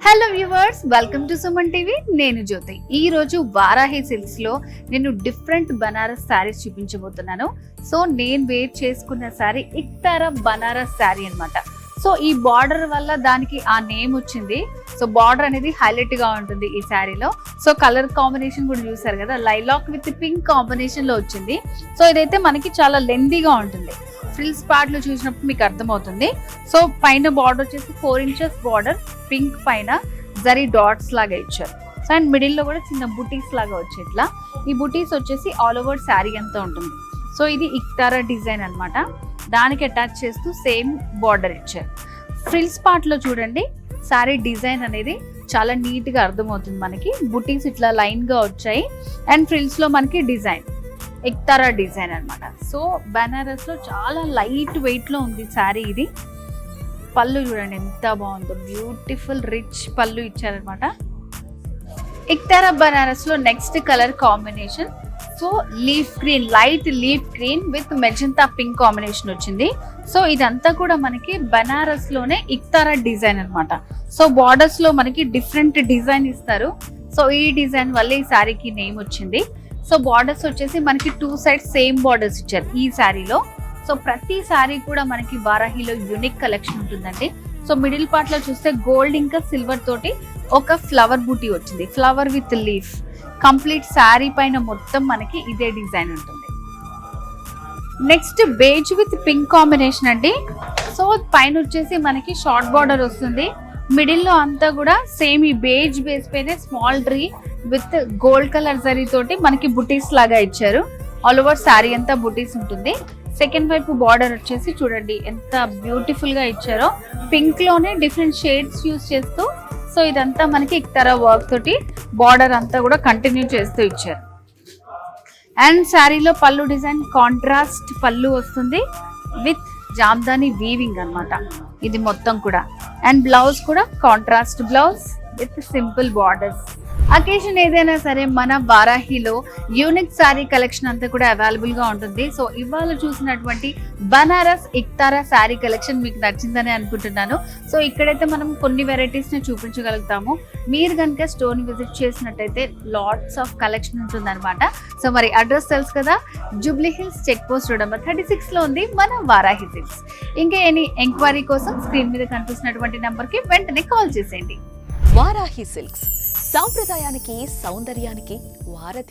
Hello viewers, welcome to Suman TV. నేను జ్యోతి. ఈ రోజు వారాహి సిల్క్స్ లో నేను డిఫరెంట్ బనారస్ శారీస్ చూపించబోతున్నాను. సో నేను వేర్ చేసుకున్న శారీ ఇక్తారా బనారస్ శారీ అన్నమాట. సో ఈ బార్డర్ వల్ల దానికి ఆ నేమ్ వచ్చింది. సో బార్డర్ అనేది హైలైట్ గా ఉంటుంది ఈ శారీలో. సో కలర్ కాంబినేషన్ కూడా చూసారు కదా, లైలాక్ విత్ పింక్ కాంబినేషన్ లో వచ్చింది. సో ఇదైతే మనకి చాలా లెందీగా ఉంటుంది. ఫ్రిల్స్ పార్ట్ లో చూసినప్పుడు మీకు అర్థమవుతుంది. సో పైన బార్డర్ వచ్చేసి 4 inches బార్డర్, పింక్ పైన జరీ డాట్స్ లాగా ఇచ్చారు. సో అండ్ మిడిల్ లో కూడా చిన్న బుటీస్ లాగా వచ్చాయి. ఇట్లా ఈ బుటీస్ వచ్చేసి ఆల్ ఓవర్ శారీ అంతా ఉంటుంది. సో ఇది ఇక్తారా డిజైన్ అన్నమాట. దానికి అటాచ్ చేస్తూ సేమ్ బార్డర్ ఇచ్చారు. ఫ్రిల్స్ పార్ట్ లో చూడండి, శారీ డిజైన్ అనేది చాలా నీట్ గా అర్థమవుతుంది. మనకి బుటీస్ ఇట్లా లైన్ గా వచ్చాయి అండ్ ఫ్రిల్స్ లో మనకి డిజైన్ ఇక్తారా డిజైన్ అన్నమాట. సో బనారస్ లో చాలా లైట్ వెయిట్ లో ఉంది శారీ. ఇది పళ్ళు చూడండి ఎంత బాగుందో, బ్యూటిఫుల్ రిచ్ పళ్ళు ఇచ్చారనమాట. ఇక్తారా బనారస్ లో next colour combination so leaf green, light leaf green with magenta pink combination వచ్చింది. సో ఇదంతా కూడా మనకి బనారస్ లోనే ఇక్తారా డిజైన్ అన్నమాట. సో బార్డర్స్ లో మనకి డిఫరెంట్ డిజైన్ ఇస్తారు. సో ఈ డిజైన్ వల్ల ఈ శారీకి నేమ్ వచ్చింది. సో బార్డర్స్ వచ్చేసి మనకి 2 sides సేమ్ బార్డర్స్ ఇచ్చారు ఈ శారీలో. సో ప్రతి శారీ కూడా మనకి వారాహిలో యూనిక్ కలెక్షన్ ఉంటుందండి. సో మిడిల్ పార్ట్ లో చూస్తే గోల్డ్ ఇంకా సిల్వర్ తోటి ఒక ఫ్లవర్ బూటీ వచ్చింది, flower with leaf. Complete sari పైన మొత్తం మనకి ఇదే డిజైన్ ఉంటుంది. Next beige with pink combination అండి. సో పైన వచ్చేసి మనకి షార్ట్ బార్డర్ వస్తుంది. మిడిల్ లో అంతా కూడా సేమ్ ఈ బేజ్ బేస్ పైన small tree with gold colour zari తోటి మనకి బుటీస్ లాగా ఇచ్చారు. ఆల్ ఓవర్ శారీ అంతా బుటీస్ ఉంటుంది. సెకండ్ వైపు బార్డర్ వచ్చేసి చూడండి ఎంత బ్యూటిఫుల్ గా ఇచ్చారో, పింక్ లోనే డిఫరెంట్ షేడ్స్ యూస్ చేస్తూ. సో ఇదంతా మనకి ఇక్తారా వర్క్ తోటి బార్డర్ అంతా కూడా కంటిన్యూ చేస్తూ ఇచ్చారు. అండ్ శారీలో పళ్ళు డిజైన్ కాంట్రాస్ట్ పళ్ళు వస్తుంది విత్ జామ్దాని వీవింగ్ అన్నమాట ఇది మొత్తం కూడా. అండ్ బ్లౌజ్ కూడా contrast blouse with simple borders. Occasion ఏదైనా సరే మన వారాహిలో యూనిక్ శారీ కలెక్షన్ అంతా కూడా అవైలబుల్ గా ఉంటుంది. సో ఇవాళ చూసినటువంటి బనారస్ ఇక్తారా శారీ కలెక్షన్ మీకు నచ్చిందని అనుకుంటున్నాను. సో ఇక్కడైతే మనం కొన్ని వెరైటీస్ ని చూపించగలుగుతాము. మీరు కనుక స్టోర్ ని విజిట్ చేసినట్టయితే లాట్స్ ఆఫ్ కలెక్షన్ ఉంటుంది అనమాట. సో మరి అడ్రస్ తెలుసు కదా, Jubilee Hills check post road number 36 లో ఉంది మన వారాహి సిల్క్స్. ఇంకా ఎనీ ఎంక్వైరీ కోసం స్క్రీన్ మీద కనిపిస్తున్నటువంటి నెంబర్ కి వెంటనే కాల్ చేసేయండి. వారాహి సిల్క్స్ సాంప్రదాయానికి సౌందర్యానికి వారధి.